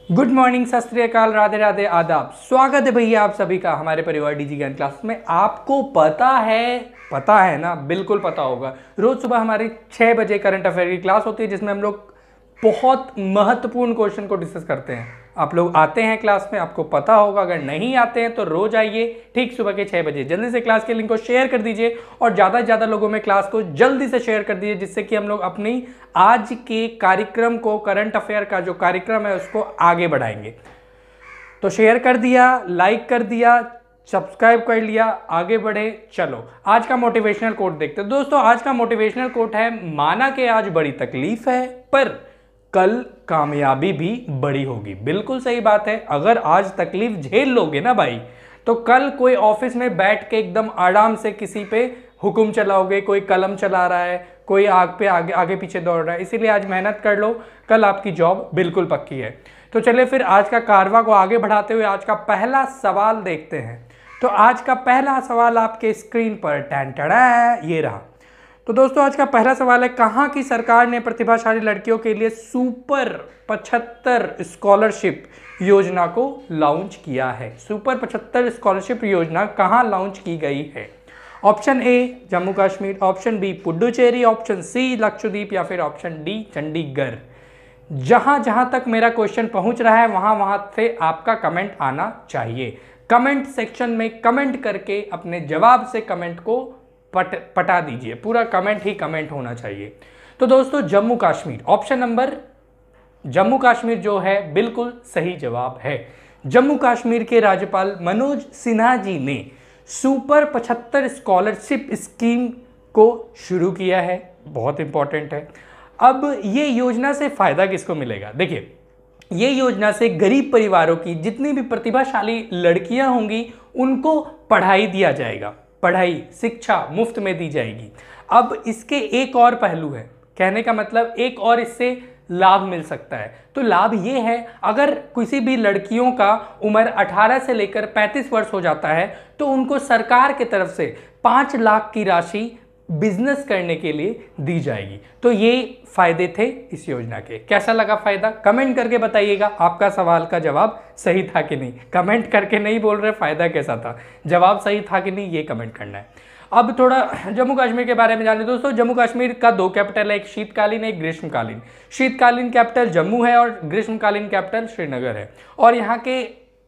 Good morning, सत श्री अकाल, राधे राधे, आदाब। स्वागत है भैया आप सभी का हमारे परिवार डीजी ज्ञान क्लास में। आपको पता है ना, बिल्कुल पता होगा। रोज सुबह हमारी 6 बजे करंट अफेयर की क्लास होती है जिसमें हम लोग बहुत महत्वपूर्ण क्वेश्चन को डिस्कस करते हैं। आप लोग आते हैं क्लास में, आपको पता होगा। अगर नहीं आते हैं तो रोज आइए ठीक सुबह के 6 बजे। जल्दी से क्लास के लिंक को शेयर कर दीजिए और ज़्यादा से ज़्यादा लोगों में क्लास को जल्दी से शेयर कर दीजिए, जिससे कि हम लोग अपनी आज के कार्यक्रम को, करंट अफेयर का जो कार्यक्रम है उसको आगे बढ़ाएंगे। तो शेयर कर दिया, लाइक कर दिया, सब्सक्राइब कर लिया, आगे बढ़े। चलो आज का मोटिवेशनल कोट देखते हैं। दोस्तों आज का मोटिवेशनल कोट है, माना कि आज बड़ी तकलीफ है पर कल कामयाबी भी बड़ी होगी। बिल्कुल सही बात है। अगर आज तकलीफ झेल लोगे ना भाई, तो कल कोई ऑफिस में बैठ के एकदम आराम से किसी पे हुक्म चलाओगे। कोई कलम चला रहा है, कोई आग पे आगे पीछे दौड़ रहा है। इसीलिए आज मेहनत कर लो, कल आपकी जॉब बिल्कुल पक्की है। तो चलिए फिर आज का कारवा को आगे बढ़ाते हुए आज का पहला सवाल देखते हैं। तो आज का पहला सवाल आपके स्क्रीन पर टैंटड़ा ये रहा। तो दोस्तों आज का पहला सवाल है, कहाँ की सरकार ने प्रतिभाशाली लड़कियों के लिए सुपर 75 स्कॉलरशिप योजना को लॉन्च किया है? सुपर 75 स्कॉलरशिप योजना कहाँ लॉन्च की गई है? Option A Jammu Kashmir, option B Puducherry, option C Lakshadweep या फिर ऑप्शन डी चंडीगढ़। जहां जहां तक मेरा क्वेश्चन पहुंच रहा है वहां वहां से आपका कमेंट आना चाहिए। कमेंट सेक्शन में कमेंट करके अपने जवाब से कमेंट को पटा दीजिए। पूरा कमेंट ही कमेंट होना चाहिए। तो दोस्तों जम्मू कश्मीर, ऑप्शन नंबर जम्मू कश्मीर जो है बिल्कुल सही जवाब है। जम्मू कश्मीर के राज्यपाल मनोज सिन्हा जी ने सुपर 75 स्कॉलरशिप स्कीम को शुरू किया है। बहुत इंपॉर्टेंट है। अब ये योजना से फायदा किसको मिलेगा? देखिए, ये योजना से गरीब परिवारों की जितनी भी प्रतिभाशाली लड़कियां होंगी उनको पढ़ाई दिया जाएगा। पढ़ाई, शिक्षा मुफ्त में दी जाएगी। अब इसके एक और पहलू है, कहने का मतलब एक और इससे लाभ मिल सकता है। तो लाभ ये है, अगर किसी भी लड़कियों का उम्र 18 से लेकर 35 वर्ष हो जाता है तो उनको सरकार की तरफ से 5 लाख की राशि बिजनेस करने के लिए दी जाएगी। तो ये फायदे थे इस योजना के। कैसा लगा फायदा? कमेंट करके बताइएगा। आपका सवाल का जवाब सही था कि नहीं। कमेंट करके नहीं बोल रहे फायदा कैसा था, जवाब सही था कि नहीं, ये कमेंट करना है। अब थोड़ा जम्मू कश्मीर के बारे में जाने। दोस्तों जम्मू कश्मीर का 2 कैपिटल है, एक शीतकालीन एक ग्रीष्मकालीन। शीतकालीन कैपिटल जम्मू है और ग्रीष्मकालीन कैपिटल श्रीनगर है। और यहाँ के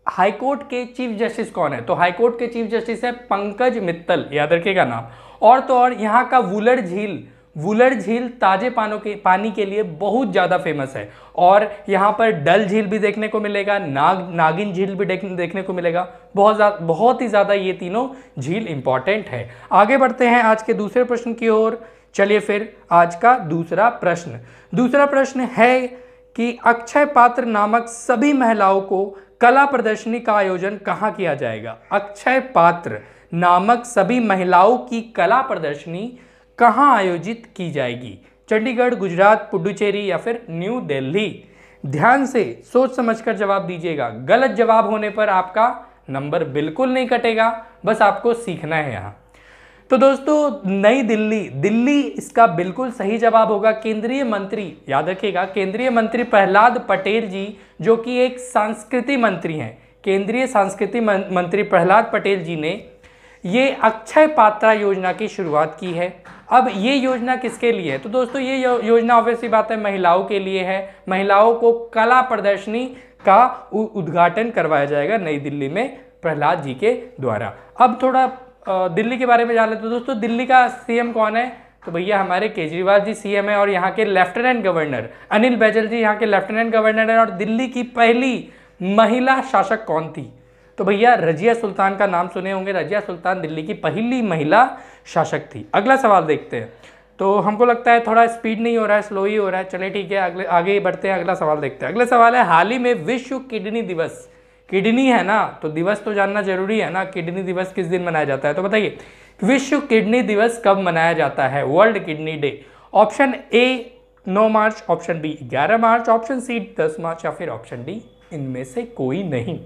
हाईकोर्ट के चीफ जस्टिस कौन है? तो हाईकोर्ट के चीफ जस्टिस है पंकज मित्तल, याद रखिएगा नाम। और तो और यहाँ का वुलर झील ताजे पानी के लिए बहुत ज़्यादा फेमस है। और यहाँ पर डल झील भी देखने को मिलेगा, नागिन झील भी देखने को मिलेगा। बहुत ही ज़्यादा ये तीनों झील इंपॉर्टेंट है। आगे बढ़ते हैं आज के दूसरे प्रश्न की ओर। चलिए फिर आज का दूसरा प्रश्न है कि अक्षय पात्र नामक सभी महिलाओं को कला प्रदर्शनी का आयोजन कहाँ किया जाएगा? अक्षय पात्र नामक सभी महिलाओं की कला प्रदर्शनी कहाँ आयोजित की जाएगी? चंडीगढ़, गुजरात, पुडुचेरी या फिर न्यू दिल्ली? ध्यान से सोच समझकर जवाब दीजिएगा। गलत जवाब होने पर आपका नंबर बिल्कुल नहीं कटेगा, बस आपको सीखना है यहाँ। तो दोस्तों नई दिल्ली इसका बिल्कुल सही जवाब होगा। केंद्रीय मंत्री, याद रखिएगा, केंद्रीय मंत्री प्रहलाद पटेल जी जो कि एक संस्कृति मंत्री हैं, केंद्रीय संस्कृति मंत्री प्रहलाद पटेल जी ने ये अक्षय पात्रा योजना की शुरुआत की है। अब ये योजना किसके लिए है? तो दोस्तों ये योजना ऑब्वियसली बात है महिलाओं के लिए है। महिलाओं को कला प्रदर्शनी का उद्घाटन करवाया जाएगा नई दिल्ली में प्रहलाद जी के द्वारा। अब थोड़ा दिल्ली के बारे में जान लेते हैं। दोस्तों दिल्ली का सीएम कौन है? तो भैया हमारे केजरीवाल जी सीएम है और यहाँ के लेफ्टिनेंट गवर्नर अनिल बैजल जी यहाँ के लेफ्टिनेंट गवर्नर है। और दिल्ली की पहली महिला शासक कौन थी? तो भैया रजिया सुल्तान का नाम सुने होंगे। रजिया सुल्तान दिल्ली की पहली महिला शासक थी। अगला सवाल देखते हैं। तो हमको लगता है थोड़ा स्पीड नहीं हो रहा है, स्लो ही हो रहा है। चलिए ठीक है, आगे बढ़ते हैं, अगला सवाल देखते हैं। अगला सवाल है, हाल ही में विश्व किडनी दिवस, किडनी है ना तो दिवस तो जानना जरूरी है ना। किडनी दिवस किस दिन मनाया जाता है? तो बताइए विश्व किडनी दिवस कब मनाया जाता है? World kidney day. Option A 9 March, option B 11 March, option C 10 March या फिर ऑप्शन डी इनमें से कोई नहीं।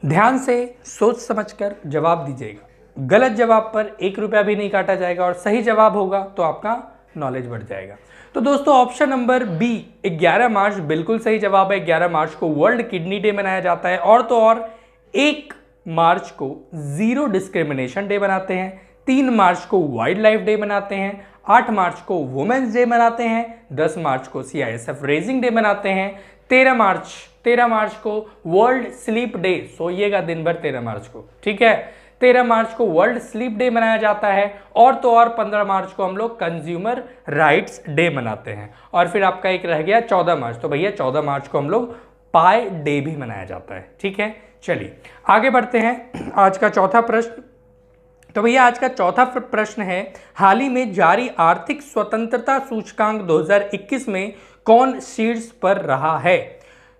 ध्यान से सोच समझकर जवाब दीजिएगा। गलत जवाब पर 1 रुपया भी नहीं काटा जाएगा और सही जवाब होगा तो आपका नॉलेज बढ़ जाएगा। तो दोस्तों ऑप्शन नंबर बी 11 मार्च बिल्कुल सही जवाब है। 11 मार्च को वर्ल्ड किडनी डे मनाया जाता है। और तो और 1 मार्च को जीरो डिस्क्रिमिनेशन डे मनाते हैं। 3 मार्च को वाइल्ड लाइफ डे मनाते हैं। 8 मार्च को वुमेन्स डे मनाते हैं। 10 मार्च को CISF रेजिंग डे मनाते हैं। 13 मार्च को वर्ल्ड स्लीप डे, सोइएगा दिन भर 13 मार्च को, ठीक है। 13 मार्च को वर्ल्ड स्लीप डे मनाया जाता है। और तो और 15 मार्च को हम लोग कंज्यूमर राइट्स डे मनाते हैं। और फिर आपका एक रह गया 14 मार्च, तो भैया 14 मार्च को हम लोग पाई डे भी मनाया जाता है, ठीक है। चलिए आगे बढ़ते हैं। आज का चौथा प्रश्न, तो भैया आज का चौथा प्रश्न है, हाल ही में जारी आर्थिक स्वतंत्रता सूचकांक 2021 में कौन शीर्ष पर रहा है?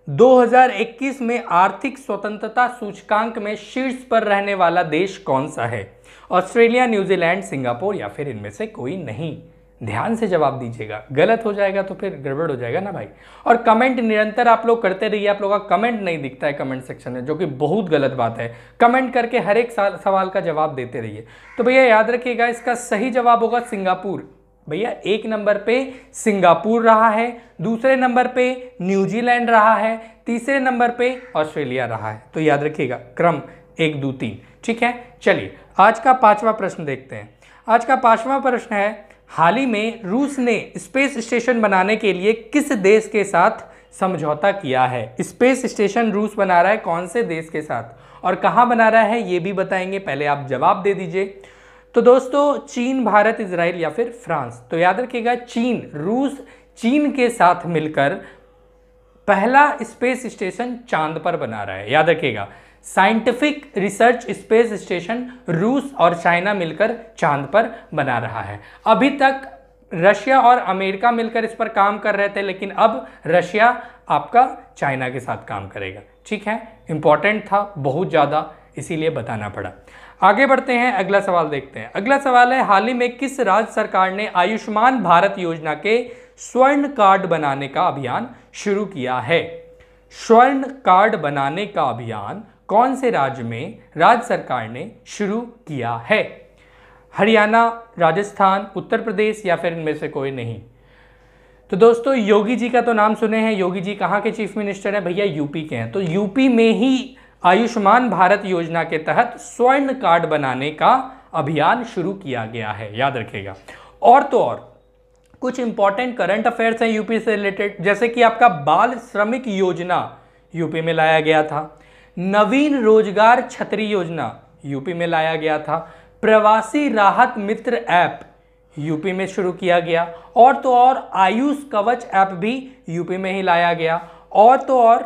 2021 में आर्थिक स्वतंत्रता सूचकांक में शीर्ष पर रहने वाला देश कौन सा है? ऑस्ट्रेलिया, न्यूजीलैंड, सिंगापुर या फिर इनमें से कोई नहीं? ध्यान से जवाब दीजिएगा, गलत हो जाएगा तो फिर गड़बड़ हो जाएगा ना भाई। और कमेंट निरंतर आप लोग करते रहिए। आप लोगों का कमेंट नहीं दिखता है कमेंट सेक्शन में, जो कि बहुत गलत बात है। कमेंट करके हर एक सवाल का जवाब देते रहिए। तो भैया याद रखिएगा, इसका सही जवाब होगा सिंगापुर। भैया 1 नंबर पे सिंगापुर रहा है, दूसरे नंबर पे न्यूजीलैंड रहा है, तीसरे नंबर पे ऑस्ट्रेलिया रहा है। तो याद रखिएगा क्रम 1 2 3, ठीक है। चलिए आज का 5वां प्रश्न देखते हैं। आज का 5वां प्रश्न है, हाल ही में रूस ने स्पेस स्टेशन बनाने के लिए किस देश के साथ समझौता किया है? स्पेस स्टेशन रूस बना रहा है, कौन से देश के साथ और कहां बना रहा है ये भी बताएंगे। पहले आप जवाब दे दीजिए। तो दोस्तों चीन, भारत, इजराइल या फिर फ्रांस? तो याद रखिएगा रूस चीन के साथ मिलकर पहला स्पेस स्टेशन चांद पर बना रहा है। याद रखिएगा साइंटिफिक रिसर्च स्पेस स्टेशन रूस और चाइना मिलकर चांद पर बना रहा है। अभी तक रशिया और अमेरिका मिलकर इस पर काम कर रहे थे, लेकिन अब रशिया आपका चाइना के साथ काम करेगा, ठीक है। इंपॉर्टेंट था बहुत ज़्यादा, इसीलिए बताना पड़ा। आगे बढ़ते हैं, अगला सवाल देखते हैं। अगला सवाल है, हाल ही में किस राज्य सरकार ने आयुष्मान भारत योजना के स्वर्ण कार्ड बनाने का अभियान शुरू किया है? स्वर्ण कार्ड बनाने का अभियान कौन से राज्य में राज्य सरकार ने शुरू किया है? हरियाणा, राजस्थान, उत्तर प्रदेश या फिर इनमें से कोई नहीं? तो दोस्तों योगी जी का तो नाम सुने हैं। योगी जी कहाँ के चीफ मिनिस्टर हैं? भैया यूपी के हैं। तो यूपी में ही आयुष्मान भारत योजना के तहत स्वर्ण कार्ड बनाने का अभियान शुरू किया गया है, याद रखिएगा। और तो और कुछ इंपॉर्टेंट करंट अफेयर्स हैं यूपी से रिलेटेड, जैसे कि आपका बाल श्रमिक योजना यूपी में लाया गया था। नवीन रोजगार छतरी योजना यूपी में लाया गया था। प्रवासी राहत मित्र ऐप यूपी में शुरू किया गया। और तो और आयुष कवच ऐप भी यूपी में ही लाया गया। और तो और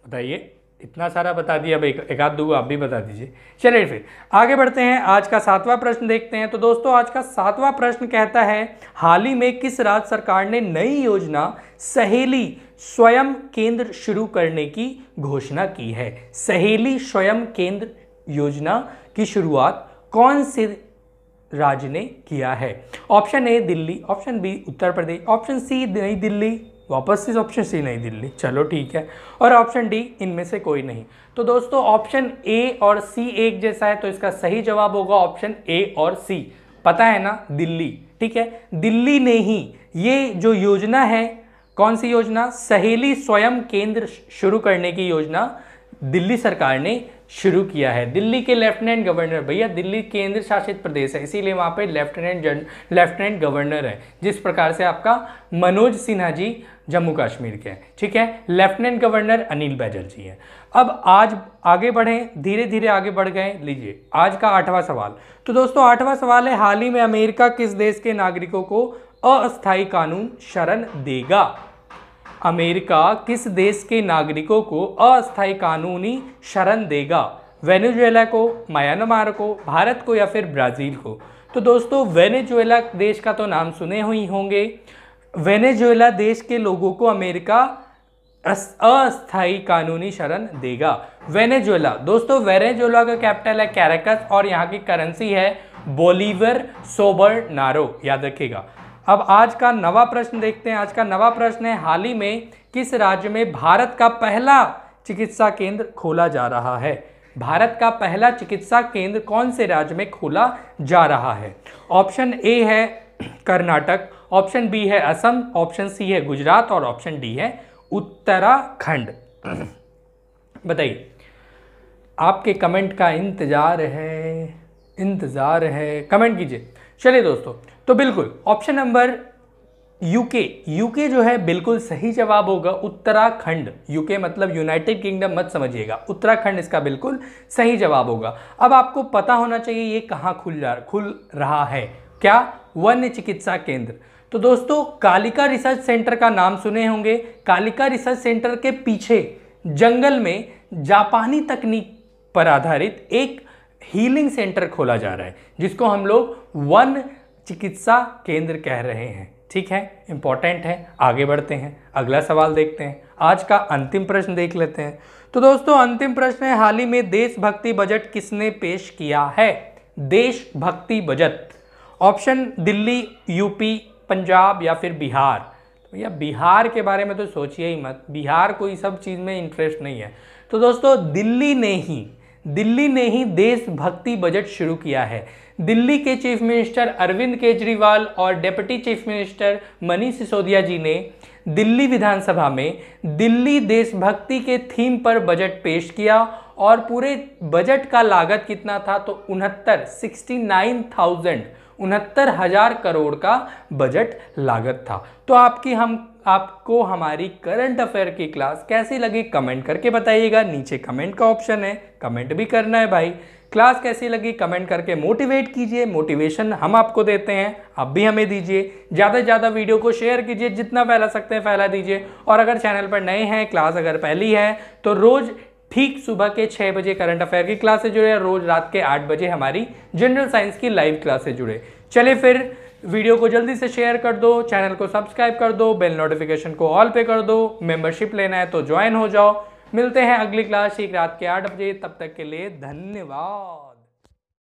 बताइए, इतना सारा बता दिया, अब एक आध दो आप भी बता दीजिए। चलिए फिर आगे बढ़ते हैं, आज का 7वां प्रश्न देखते हैं। तो दोस्तों आज का 7वां प्रश्न कहता है, हाल ही में किस राज्य सरकार ने नई योजना सहेली स्वयं केंद्र शुरू करने की घोषणा की है? सहेली स्वयं केंद्र योजना की शुरुआत कौन से राज्य ने किया है? Option A Delhi, option B Uttar Pradesh, option C Nai Delhi, वापस से ऑप्शन सी नई दिल्ली, चलो ठीक है, और ऑप्शन डी इनमें से कोई नहीं। तो दोस्तों ऑप्शन ए और सी एक जैसा है, तो इसका सही जवाब होगा ऑप्शन ए और सी। पता है ना, दिल्ली, ठीक है। दिल्ली ने ही ये जो योजना है, कौन सी योजना? सहेली स्वयं केंद्र शुरू करने की योजना दिल्ली सरकार ने शुरू किया है। दिल्ली के लेफ्टिनेंट गवर्नर, भैया दिल्ली केंद्र शासित प्रदेश है, इसीलिए वहाँ पे लेफ्टिनेंट गवर्नर है। जिस प्रकार से आपका मनोज सिन्हा जी जम्मू कश्मीर के हैं, ठीक है, लेफ्टिनेंट गवर्नर अनिल बैजल जी हैं। अब आज आगे बढ़ें, धीरे धीरे आगे बढ़ गए। लीजिए आज का 8वां सवाल। तो दोस्तों 8वां सवाल है, हाल ही में अमेरिका किस देश के नागरिकों को अस्थायी कानून शरण देगा? अमेरिका किस देश के नागरिकों को अस्थायी कानूनी शरण देगा? वेनेजुएला को, म्यांमार को, भारत को या फिर ब्राज़ील को? तो दोस्तों वेनेजुएला देश का तो नाम सुने ही होंगे। वेनेजुएला देश के लोगों को अमेरिका अस्थायी कानूनी शरण देगा। वेनेजुएला, दोस्तों वेनेजुएला का कैपिटल है कैराकस और यहाँ की करेंसी है बोलीवर सोबरनारो, याद रखिएगा। अब आज का 9वां प्रश्न देखते हैं। आज का 9वां प्रश्न है, हाल ही में किस राज्य में भारत का पहला चिकित्सा केंद्र खोला जा रहा है? भारत का पहला चिकित्सा केंद्र कौन से राज्य में खोला जा रहा है? ऑप्शन ए है कर्नाटक, ऑप्शन बी है असम, ऑप्शन सी है गुजरात और ऑप्शन डी है उत्तराखंड। बताइए, आपके कमेंट का इंतजार है, कमेंट कीजिए। चलिए दोस्तों, तो बिल्कुल ऑप्शन नंबर यूके जो है बिल्कुल सही जवाब होगा, उत्तराखंड। यूके मतलब यूनाइटेड किंगडम मत समझिएगा, उत्तराखंड इसका बिल्कुल सही जवाब होगा। अब आपको पता होना चाहिए ये कहाँ खुल रहा है, क्या? वन्य चिकित्सा केंद्र। तो दोस्तों, कालिका रिसर्च सेंटर का नाम सुने होंगे। कालिका रिसर्च सेंटर के पीछे जंगल में जापानी तकनीक पर आधारित एक हीलिंग सेंटर खोला जा रहा है, जिसको हम लोग वन चिकित्सा केंद्र कह रहे हैं। ठीक है, इंपॉर्टेंट है। आगे बढ़ते हैं, अगला सवाल देखते हैं। आज का अंतिम प्रश्न देख लेते हैं। तो दोस्तों, अंतिम प्रश्न है, हाल ही में देशभक्ति बजट किसने पेश किया है? देशभक्ति budget. Option Delhi, UP, Punjab या फिर बिहार। तो भैया बिहार के बारे में तो सोचिए ही मत, बिहार को इस सब चीज़ में इंटरेस्ट नहीं है। तो दोस्तों, दिल्ली ने ही देशभक्ति बजट शुरू किया है। दिल्ली के चीफ मिनिस्टर अरविंद केजरीवाल और deputy chief minister Manish Sisodia ji ने दिल्ली विधानसभा में दिल्ली देशभक्ति के थीम पर बजट पेश किया और पूरे बजट का लागत कितना था? तो 69,000 करोड़ का बजट लागत था। तो आपको हमारी करंट अफेयर की क्लास कैसी लगी कमेंट करके बताइएगा। नीचे कमेंट का ऑप्शन है, कमेंट भी करना है भाई। क्लास कैसी लगी कमेंट करके मोटिवेट कीजिए, मोटिवेशन हम आपको देते हैं, आप भी हमें दीजिए। ज़्यादा से ज़्यादा वीडियो को शेयर कीजिए, जितना फैला सकते हैं फैला दीजिए। और अगर चैनल पर नए हैं, क्लास अगर पहली है, तो रोज़ ठीक सुबह के 6 बजे करंट अफेयर की क्लास से जुड़े, रोज़ रात के 8 बजे हमारी जनरल साइंस की लाइव क्लास से जुड़े। चलिए फिर, वीडियो को जल्दी से शेयर कर दो, चैनल को सब्सक्राइब कर दो, बेल नोटिफिकेशन को ऑल पे कर दो। मेंबरशिप लेना है तो ज्वाइन हो जाओ। मिलते हैं अगली क्लास ठीक रात के 8 बजे, तब तक के लिए धन्यवाद।